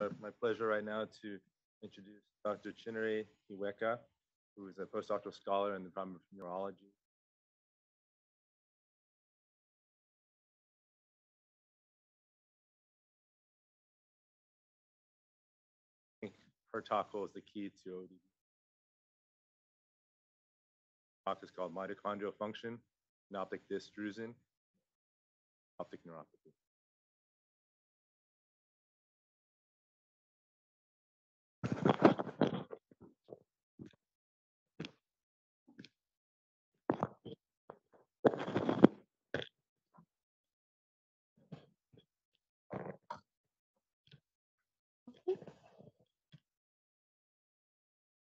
My pleasure right now to introduce Dr. Chinere Iweka, who is a postdoctoral scholar in the Department of Neurology. I think her talk holds the key to ODD. Talk is called mitochondrial function, synaptic dysdrusen, optic neuropathy.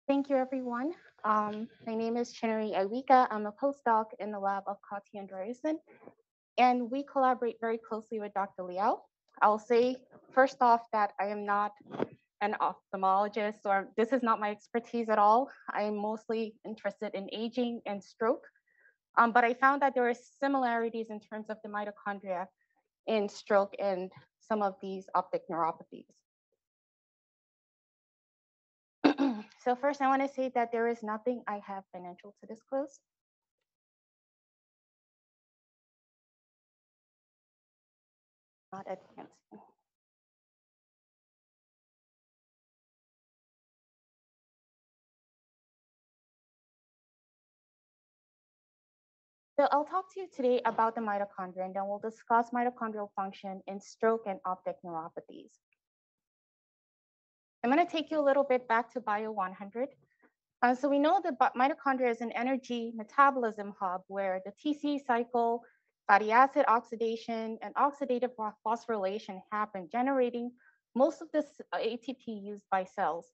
Thank you, everyone. My name is Chinere Iweka. I'm a postdoc in the lab of Kati Andreasen, and we collaborate very closely with Dr. Liao. I'll say first off that I am not an ophthalmologist, or this is not my expertise at all. I am mostly interested in aging and stroke, but I found that there are similarities in terms of the mitochondria in stroke and some of these optic neuropathies. So first, I want to say that there is nothing I have financial to disclose. Not advancing. So I'll talk to you today about the mitochondria, and then we'll discuss mitochondrial function in stroke and optic neuropathies. I'm going to take you a little bit back to Bio 100. So we know that mitochondria is an energy metabolism hub where the TC cycle, fatty acid oxidation, and oxidative phosphorylation happen, generating most of this ATP used by cells.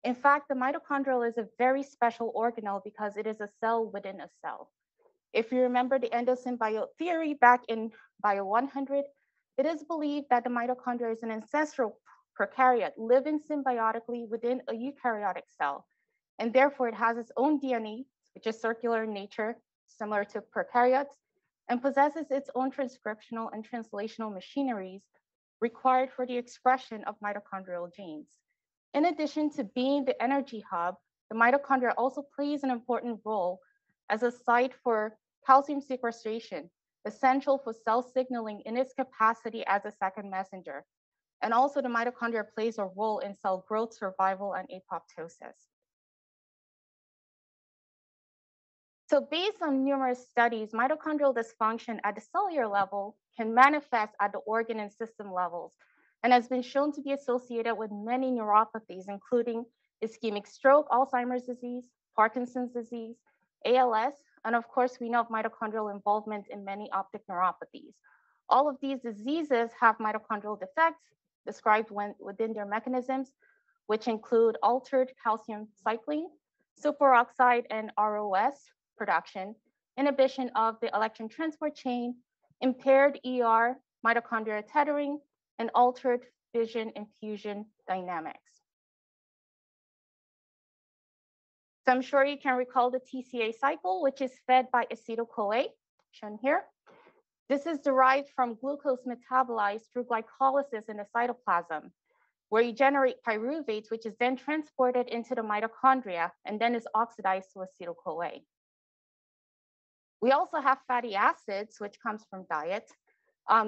In fact, the mitochondrial is a very special organelle because it is a cell within a cell. If you remember the endosymbiote theory back in Bio 100, it is believed that the mitochondria is an ancestral prokaryote living symbiotically within a eukaryotic cell. And therefore, it has its own DNA, which is circular in nature, similar to prokaryotes, and possesses its own transcriptional and translational machineries required for the expression of mitochondrial genes. In addition to being the energy hub, the mitochondria also plays an important role as a site for calcium sequestration, essential for cell signaling in its capacity as a second messenger. And also the mitochondria plays a role in cell growth, survival, and apoptosis. So based on numerous studies, mitochondrial dysfunction at the cellular level can manifest at the organ and system levels, and has been shown to be associated with many neuropathies, including ischemic stroke, Alzheimer's disease, Parkinson's disease, ALS, and of course, we know of mitochondrial involvement in many optic neuropathies. All of these diseases have mitochondrial defects described within their mechanisms, which include altered calcium cycling, superoxide and ROS production, inhibition of the electron transport chain, impaired ER mitochondrial tethering, and altered fission and fusion dynamics. So I'm sure you can recall the TCA cycle, which is fed by acetyl-CoA, shown here. This is derived from glucose metabolized through glycolysis in the cytoplasm, where you generate pyruvate, which is then transported into the mitochondria and then is oxidized to acetyl-CoA. We also have fatty acids, which comes from diet.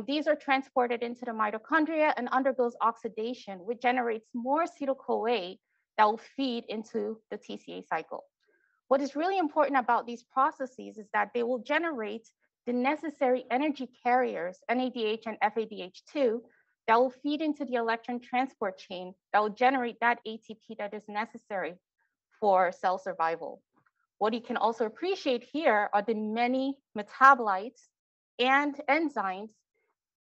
These are transported into the mitochondria and undergoes oxidation, which generates more acetyl-CoA that will feed into the TCA cycle. What is really important about these processes is that they will generate the necessary energy carriers, NADH and FADH2, that will feed into the electron transport chain that will generate that ATP that is necessary for cell survival. What you can also appreciate here are the many metabolites and enzymes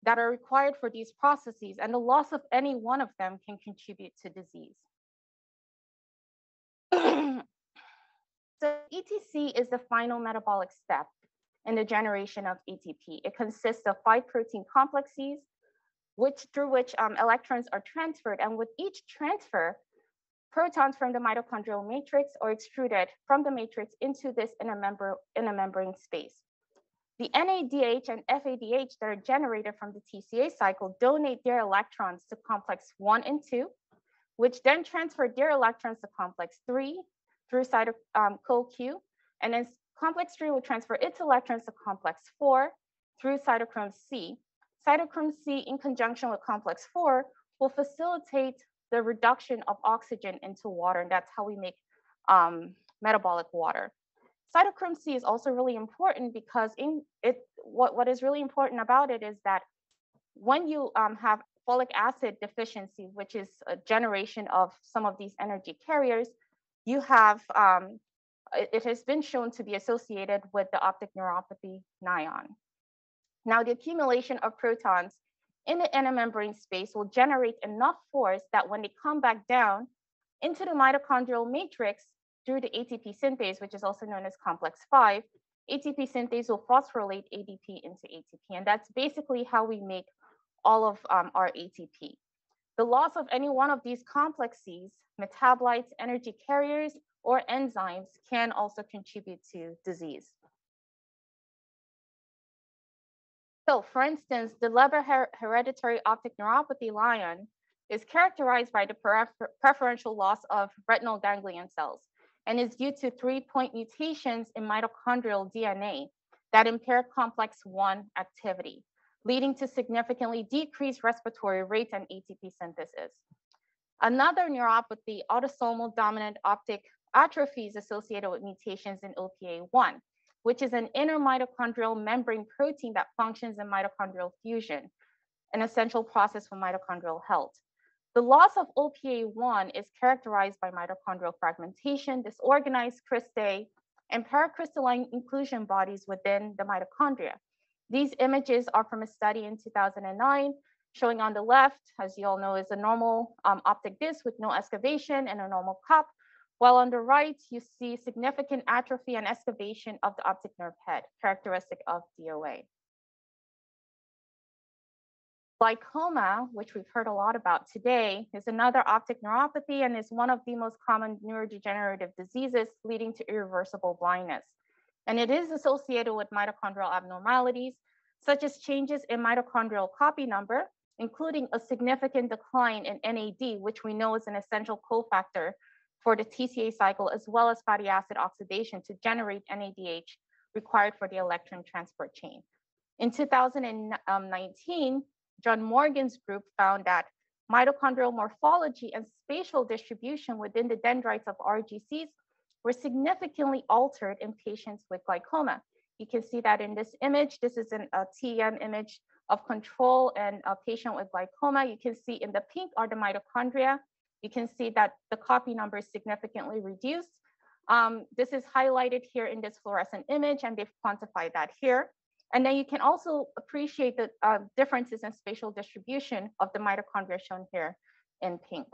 that are required for these processes, and the loss of any one of them can contribute to disease. So ETC is the final metabolic step in the generation of ATP. It consists of 5 protein complexes, through which electrons are transferred, and with each transfer, protons from the mitochondrial matrix are extruded from the matrix into this inner membrane space. The NADH and FADH that are generated from the TCA cycle donate their electrons to complex 1 and 2, which then transfer their electrons to complex 3 through CoQ, and then complex 3 will transfer its electrons to complex 4 through cytochrome C. Cytochrome C, in conjunction with complex 4, will facilitate the reduction of oxygen into water, and that's how we make metabolic water. Cytochrome C is also really important because what is really important about it is that when you have folic acid deficiency, which is a generation of some of these energy carriers, you have, it has been shown to be associated with the optic neuropathy NION. Now, the accumulation of protons in the inner membrane space will generate enough force that when they come back down into the mitochondrial matrix through the ATP synthase, which is also known as complex 5, ATP synthase will phosphorylate ADP into ATP. And that's basically how we make all of our ATP. The loss of any one of these complexes, metabolites, energy carriers, or enzymes can also contribute to disease. So for instance, the Leber hereditary optic neuropathy LION is characterized by the preferential loss of retinal ganglion cells and is due to 3-point mutations in mitochondrial DNA that impair complex 1 activity, leading to significantly decreased respiratory rate and ATP synthesis. Another neuropathy, autosomal dominant optic atrophy, is associated with mutations in OPA1, which is an inner mitochondrial membrane protein that functions in mitochondrial fusion, an essential process for mitochondrial health. The loss of OPA1 is characterized by mitochondrial fragmentation, disorganized cristae, and paracrystalline inclusion bodies within the mitochondria. These images are from a study in 2009, showing on the left, as you all know, is a normal optic disc with no excavation and a normal cup, while on the right, you see significant atrophy and excavation of the optic nerve head, characteristic of DOA. Glaucoma, which we've heard a lot about today, is another optic neuropathy and is one of the most common neurodegenerative diseases leading to irreversible blindness. And it is associated with mitochondrial abnormalities, such as changes in mitochondrial copy number, including a significant decline in NAD, which we know is an essential cofactor for the TCA cycle, as well as fatty acid oxidation to generate NADH required for the electron transport chain. In 2019, John Morgan's group found that mitochondrial morphology and spatial distribution within the dendrites of RGCs were significantly altered in patients with glaucoma. You can see that in this image. This is a TEM image of control and a patient with glaucoma. You can see in the pink are the mitochondria. You can see that the copy number is significantly reduced. This is highlighted here in this fluorescent image, and they've quantified that here. And then you can also appreciate the differences in spatial distribution of the mitochondria shown here in pink.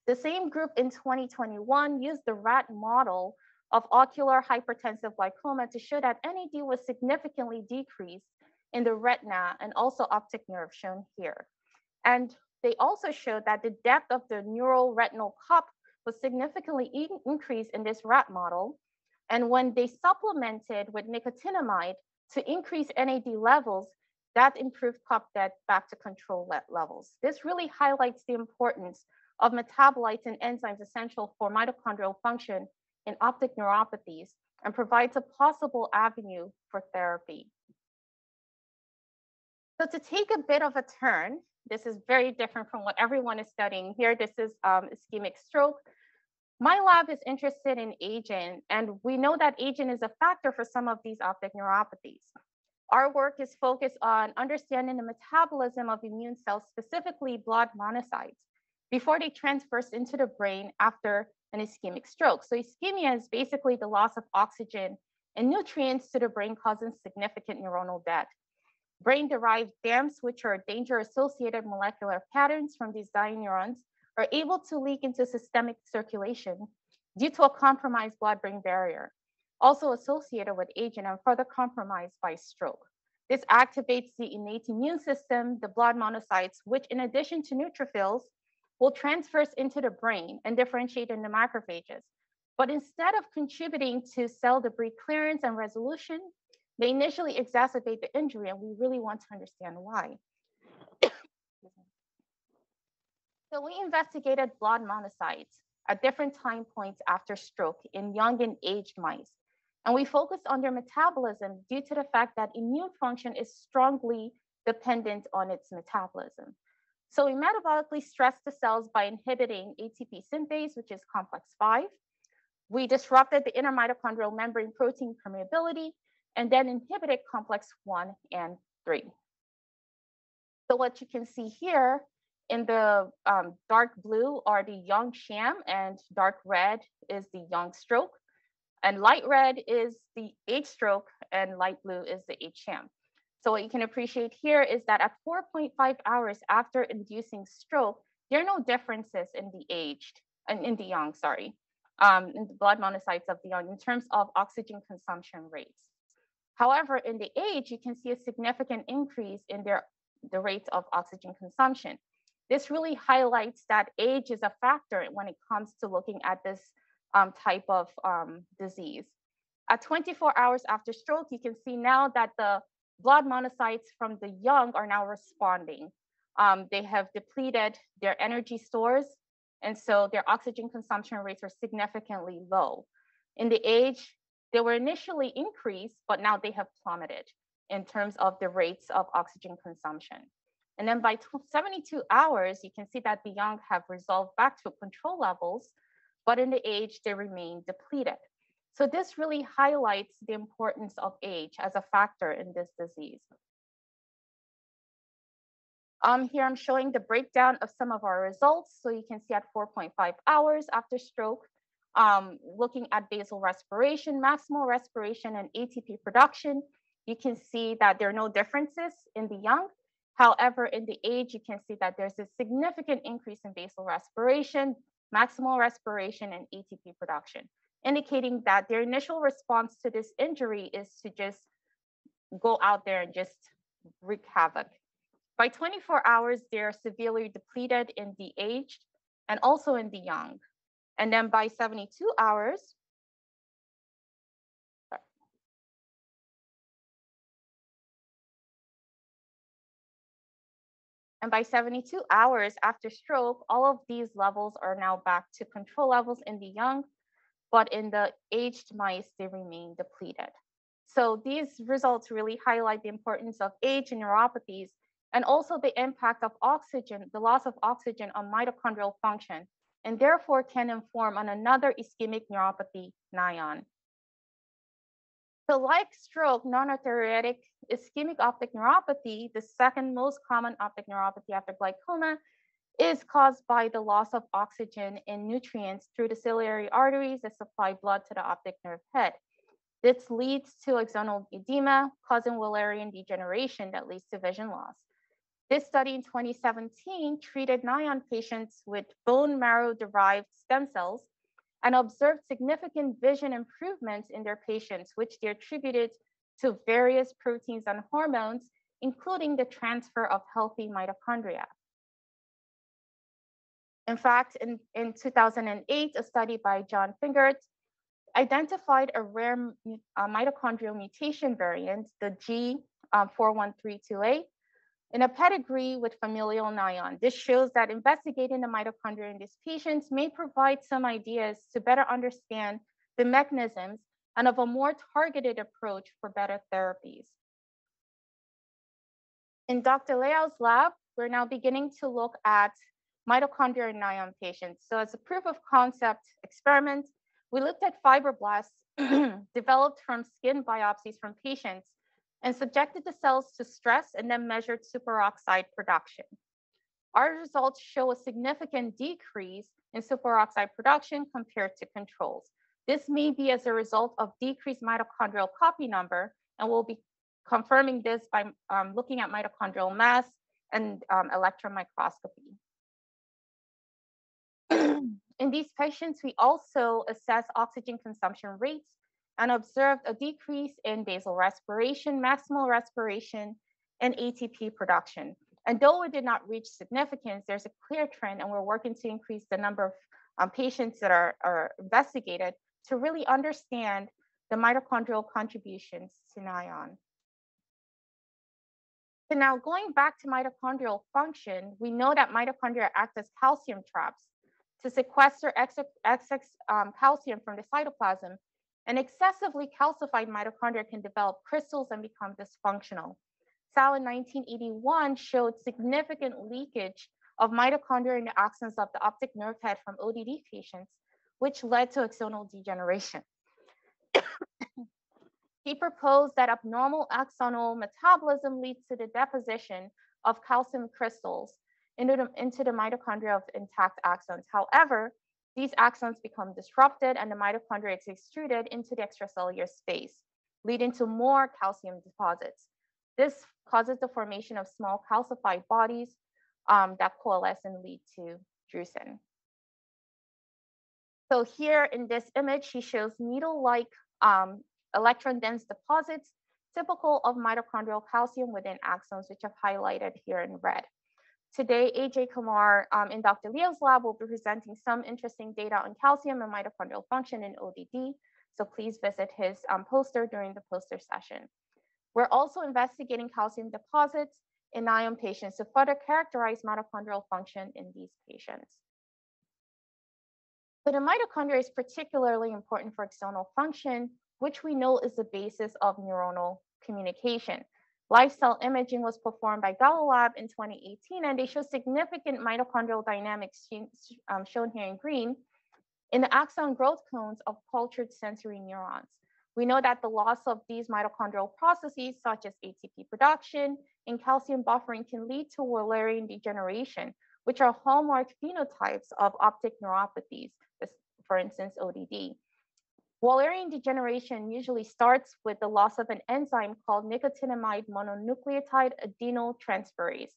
The same group in 2021 used the rat model of ocular hypertensive glaucoma to show that NAD was significantly decreased in the retina and also optic nerve shown here. And they also showed that the depth of the neural retinal cup was significantly increased in this rat model. And when they supplemented with nicotinamide to increase NAD levels, that improved cup depth back to control levels. This really highlights the importance of metabolites and enzymes essential for mitochondrial function in optic neuropathies and provides a possible avenue for therapy. So to take a bit of a turn, this is very different from what everyone is studying here. This is ischemic stroke. My lab is interested in aging, and we know that aging is a factor for some of these optic neuropathies. Our work is focused on understanding the metabolism of immune cells, specifically blood monocytes, before they transverse into the brain after an ischemic stroke. So ischemia is basically the loss of oxygen and nutrients to the brain, causing significant neuronal death. Brain-derived DAMPs, which are danger-associated molecular patterns from these dying neurons, are able to leak into systemic circulation due to a compromised blood-brain barrier, also associated with aging and further compromised by stroke. This activates the innate immune system, the blood monocytes, which in addition to neutrophils, will transverse into the brain and differentiate into macrophages. But instead of contributing to cell debris clearance and resolution, they initially exacerbate the injury, and we really want to understand why. So we investigated blood monocytes at different time points after stroke in young and aged mice. And we focused on their metabolism due to the fact that immune function is strongly dependent on its metabolism. So we metabolically stressed the cells by inhibiting ATP synthase, which is complex 5. We disrupted the inner mitochondrial membrane protein permeability and then inhibited complex 1 and 3. So what you can see here in the dark blue are the young sham, and dark red is the young stroke, and light red is the age stroke, and light blue is the age sham. So what you can appreciate here is that at 4.5 hours after inducing stroke, there are no differences in the aged and in the young, in the blood monocytes of the young in terms of oxygen consumption rates. However, in the age, you can see a significant increase in the rates of oxygen consumption. This really highlights that age is a factor when it comes to looking at this type of disease. At 24 hours after stroke, you can see now that the blood monocytes from the young are now responding. They have depleted their energy stores, and so their oxygen consumption rates are significantly low. In the age, they were initially increased, but now they have plummeted in terms of the rates of oxygen consumption. And then by 72 hours, you can see that the young have resolved back to control levels, but in the age, they remain depleted. So this really highlights the importance of age as a factor in this disease. Here I'm showing the breakdown of some of our results. So you can see at 4.5 hours after stroke, looking at basal respiration, maximal respiration, and ATP production, you can see that there are no differences in the young. However, in the age, you can see that there's a significant increase in basal respiration, maximal respiration, and ATP production, indicating that their initial response to this injury is to just go out there and just wreak havoc. By 24 hours, they're severely depleted in the aged and also in the young. And then by 72 hours, and by 72 hours after stroke, all of these levels are now back to control levels in the young, but in the aged mice, they remain depleted. So these results really highlight the importance of age in neuropathies and also the impact of oxygen, the loss of oxygen on mitochondrial function, and therefore can inform on another ischemic neuropathy, NION. So like stroke, non-arteritic ischemic optic neuropathy, the second most common optic neuropathy after glaucoma, is caused by the loss of oxygen and nutrients through the ciliary arteries that supply blood to the optic nerve head. This leads to axonal edema, causing Wallerian degeneration that leads to vision loss. This study in 2017 treated NION patients with bone marrow-derived stem cells and observed significant vision improvements in their patients, which they attributed to various proteins and hormones, including the transfer of healthy mitochondria. In fact, in 2008, a study by John Fingert identified a rare mitochondrial mutation variant, the G4132A, in a pedigree with familial NION. This shows that investigating the mitochondria in these patients may provide some ideas to better understand the mechanisms and of a more targeted approach for better therapies. In Dr. Leao's lab, we're now beginning to look at mitochondria in NION patients. So as a proof of concept experiment, we looked at fibroblasts developed from skin biopsies from patients and subjected the cells to stress and then measured superoxide production. Our results show a significant decrease in superoxide production compared to controls. This may be as a result of decreased mitochondrial copy number, and we'll be confirming this by looking at mitochondrial mass and electron microscopy. In these patients, we also assess oxygen consumption rates and observed a decrease in basal respiration, maximal respiration, and ATP production. And though it did not reach significance, there's a clear trend, and we're working to increase the number of patients that are investigated to really understand the mitochondrial contributions to NION. So now going back to mitochondrial function, we know that mitochondria act as calcium traps to sequester excess calcium from the cytoplasm. And excessively calcified mitochondria can develop crystals and become dysfunctional. Sal in 1981 showed significant leakage of mitochondria in the axons of the optic nerve head from ODD patients, which led to axonal degeneration. He proposed that abnormal axonal metabolism leads to the deposition of calcium crystals into the mitochondria of intact axons. However, these axons become disrupted and the mitochondria is extruded into the extracellular space, leading to more calcium deposits. This causes the formation of small calcified bodies that coalesce and lead to drusen. So here in this image, he shows needle-like electron-dense deposits typical of mitochondrial calcium within axons, which I've highlighted here in red. Today, AJ Kumar in Dr. Leo's lab will be presenting some interesting data on calcium and mitochondrial function in ODD. So please visit his poster during the poster session. We're also investigating calcium deposits in ion patients to further characterize mitochondrial function in these patients. So the mitochondria is particularly important for axonal function, which we know is the basis of neuronal communication. Live cell imaging was performed by Gallo Lab in 2018, and they show significant mitochondrial dynamics shown here in green in the axon growth cones of cultured sensory neurons. We know that the loss of these mitochondrial processes, such as ATP production and calcium buffering, can lead to Wallerian degeneration, which are hallmark phenotypes of optic neuropathies, for instance, ODD. Wallerian degeneration usually starts with the loss of an enzyme called nicotinamide mononucleotide adenotransferase.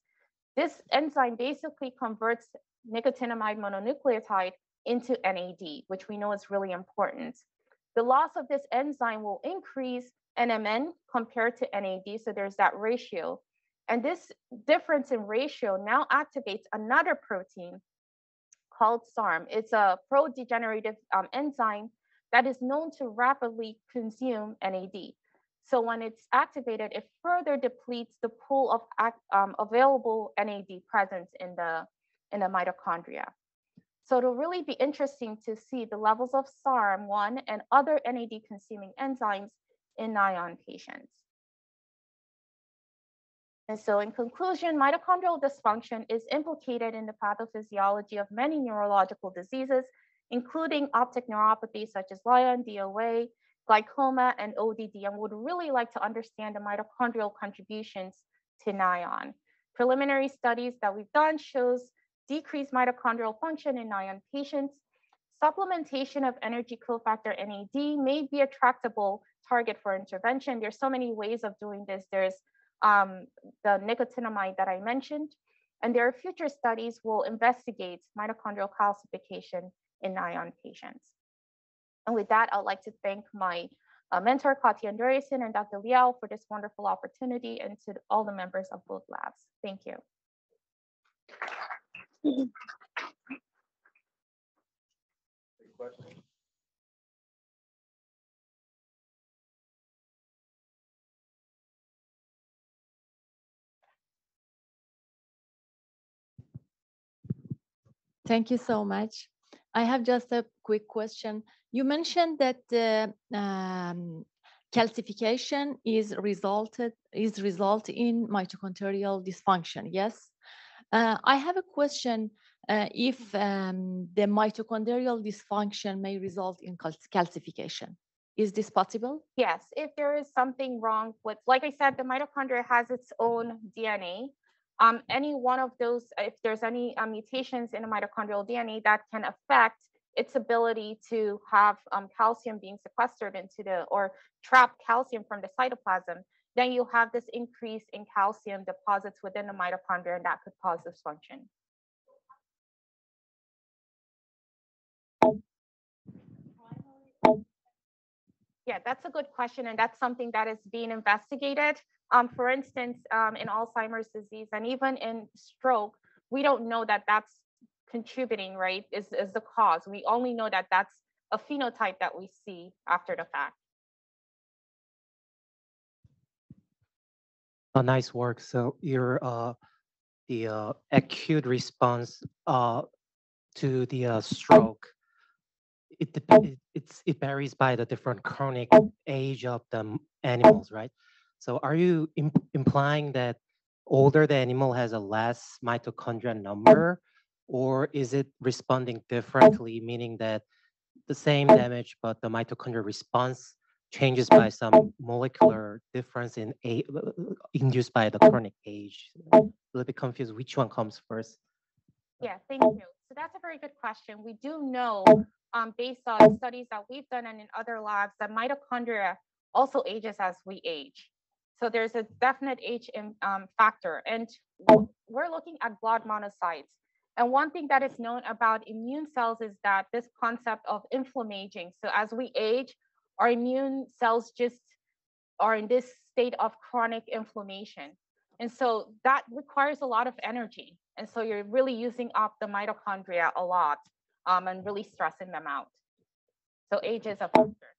This enzyme basically converts nicotinamide mononucleotide into NAD, which we know is really important. The loss of this enzyme will increase NMN compared to NAD, so there's that ratio. And this difference in ratio now activates another protein called SARM. It's a pro-degenerative enzyme that is known to rapidly consume NAD. So when it's activated, it further depletes the pool of available NAD present in the mitochondria. So it'll really be interesting to see the levels of SARM1 and other NAD-consuming enzymes in ion patients. And so in conclusion, mitochondrial dysfunction is implicated in the pathophysiology of many neurological diseases, including optic neuropathy such as LION, DOA, glaucoma, and ODD, and would really like to understand the mitochondrial contributions to NION. Preliminary studies that we've done shows decreased mitochondrial function in NION patients. Supplementation of energy cofactor NAD may be a tractable target for intervention. There's so many ways of doing this. There's the nicotinamide that I mentioned, and there are future studies will investigate mitochondrial calcification in NION patients. And with that, I'd like to thank my mentor, Katya Andreasen, and Dr. Liao for this wonderful opportunity, and to all the members of both labs. Thank you. Any questions? Thank you so much. I have just a quick question. You mentioned that calcification is result in mitochondrial dysfunction. Yes. I have a question. If the mitochondrial dysfunction may result in calcification, is this possible? Yes, if there is something wrong with, like I said, the mitochondria has its own DNA. Any one of those, if there's any mutations in the mitochondrial DNA that can affect its ability to have calcium being sequestered into or trap calcium from the cytoplasm, then you have this increase in calcium deposits within the mitochondria, and that could cause dysfunction. Yeah, that's a good question, and that's something that is being investigated. For instance, in Alzheimer's disease and even in stroke, we don't know that that's contributing, right, is the cause. We only know that that's a phenotype that we see after the fact. Nice work. So your the acute response to the stroke, it varies by the different chronic age of the animals, right? So are you implying that older the animal has a less mitochondria number, or is it responding differently, meaning that the same damage, but the mitochondrial response changes by some molecular difference in induced by the chronic age? A little bit confused which one comes first. Yeah, thank you. So that's a very good question. We do know, based on studies that we've done and in other labs, that mitochondria also ages as we age. So there's a definite age factor. And we're looking at blood monocytes. And one thing that is known about immune cells is that this concept of inflammaging. So as we age, our immune cells just are in this state of chronic inflammation. And so that requires a lot of energy. And so you're really using up the mitochondria a lot and really stressing them out. So age is a factor.